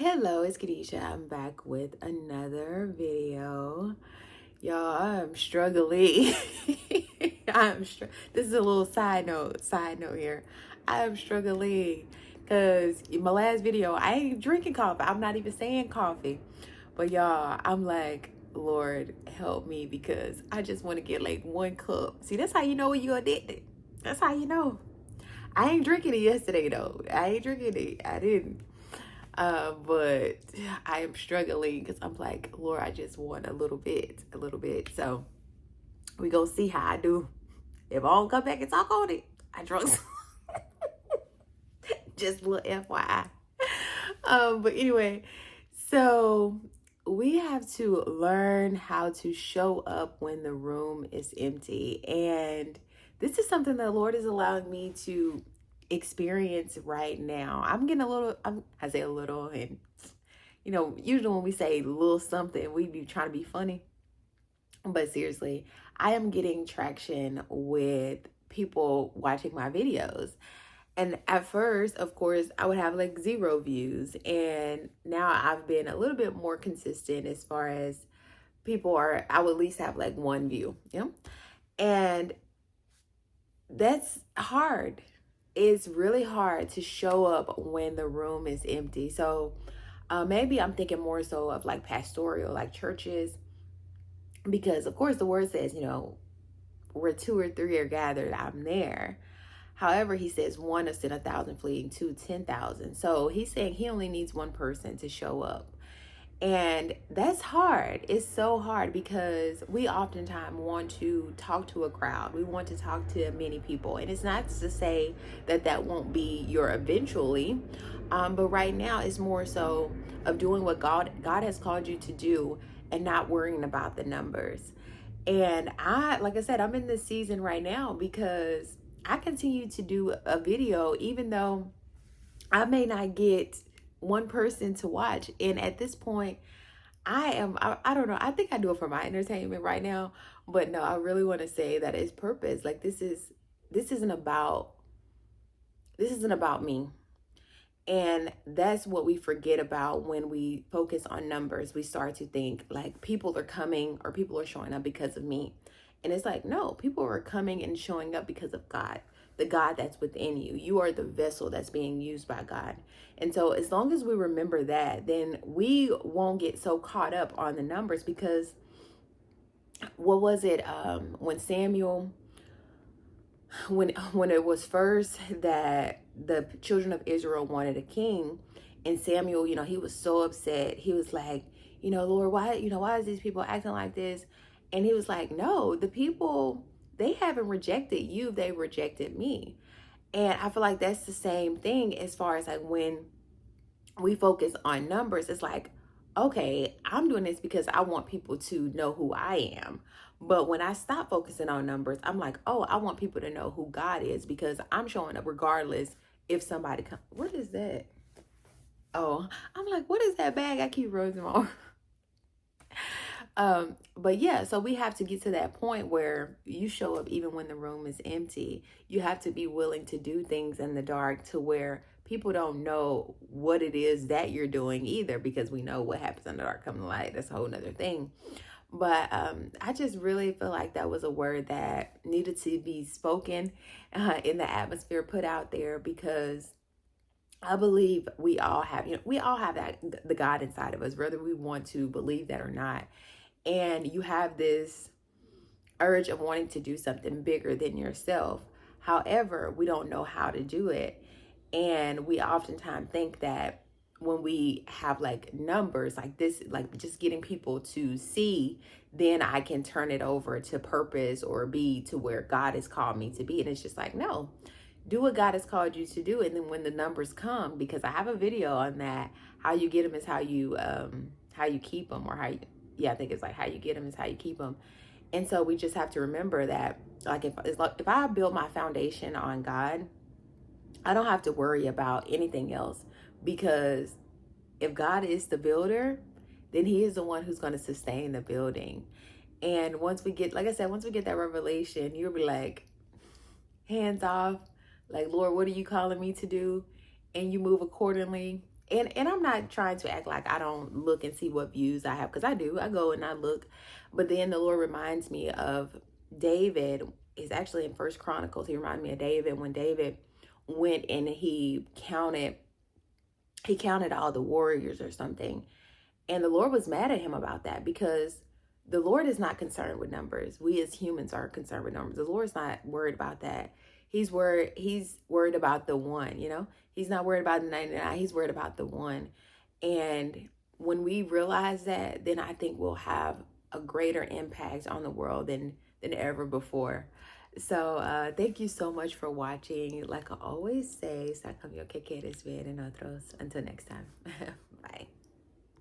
Hello, it's Kadesha. I'm back with another video. Y'all, I'm struggling. This is a little side note here. I am struggling because in my last video, I ain't drinking coffee. I'm not even saying coffee. But y'all, I'm like, Lord, help me because I just want to get like one cup. See, that's how you know when you're addicted. That's how you know. I ain't drinking it yesterday though. I ain't drinking it. I didn't. But I am struggling because I'm like, Lord, I just want a little bit. So we gonna see how I do. If I don't come back and talk on it, I drunk. Just a little FYI. But anyway, so we have to learn how to show up when the room is empty. And this is something that the Lord is allowing me to experience right now. I'm getting a little, I say a little, and usually when we say little something, we be trying to be funny. But seriously, I am getting traction with people watching my videos. And at first, of course, I would have like 0 views. And now I've been a little bit more consistent as far as I would at least have like 1 view. And that's hard. It's really hard to show up when the room is empty. So maybe I'm thinking more so of like pastoral, like churches, because of course the word says, where 2 or 3 are gathered, I'm there. However, he says 1 to send 1,000 fleeing, 2, 10,000. So he's saying he only needs 1 person to show up. And that's hard. It's so hard because we oftentimes want to talk to a crowd. We want to talk to many people. And it's not to say that that won't be your eventually. But right now it's more so of doing what God has called you to do and not worrying about the numbers. And like I said, I'm in this season right now because I continue to do a video, even though I may not get 1 person to watch. And at this point, I don't know. I think I do it for my entertainment right now. But no, I really want to say that it's purpose. Like this isn't about me. And that's what we forget about when we focus on numbers. We start to think like people are coming or people are showing up because of me. And it's like, no, people are coming and showing up because of God, the God that's within you. You are the vessel that's being used by God. And so as long as we remember that, then we won't get so caught up on the numbers because what was it? When Samuel, when it was first that the children of Israel wanted a king, and Samuel, he was so upset. He was like, Lord, why is these people acting like this? And he was like, no, the people, they haven't rejected you, they rejected me. And I feel like that's the same thing as far as like when we focus on numbers. It's like, okay, I'm doing this because I want people to know who I am. But when I stop focusing on numbers, I'm like, oh, I want people to know who God is because I'm showing up regardless if somebody comes. What is that? Oh, I'm like, what is that bag? I keep rolling on. But yeah, so we have to get to that point where you show up even when the room is empty. You have to be willing to do things in the dark to where people don't know what it is that you're doing either, because we know what happens in the dark come to light. That's a whole nother thing. But I just really feel like that was a word that needed to be spoken in the atmosphere, put out there, because I believe we all have that the God inside of us, whether we want to believe that or not. And you have this urge of wanting to do something bigger than yourself. However, we don't know how to do it. And we oftentimes think that when we have like numbers like this, like just getting people to see, then I can turn it over to purpose or be to where God has called me to be. And it's just like, no, do what God has called you to do. And then when the numbers come, because I have a video on that, how you get them is how you keep them, or I think it's like how you get them is how you keep them. And so we just have to remember that, like, if I build my foundation on God, I don't have to worry about anything else, because if God is the builder, then he is the one who's going to sustain the building. And once we get, like I said, once we get that revelation, you'll be like, hands off, like, Lord, what are you calling me to do? And you move accordingly. And I'm not trying to act like I don't look and see what views I have, because I do. I go and I look. But then the Lord reminds me of David. Is actually in First Chronicles. He reminded me of David when David went and he counted all the warriors or something. And the Lord was mad at him about that, because the Lord is not concerned with numbers. We as humans are concerned with numbers. The Lord's not worried about that. He's worried about the one, you know? He's not worried about the 99. He's worried about the one. And when we realize that, then I think we'll have a greater impact on the world than ever before. So thank you so much for watching. Like I always say, saca lo que quieres ver en otros. Until next time. Bye.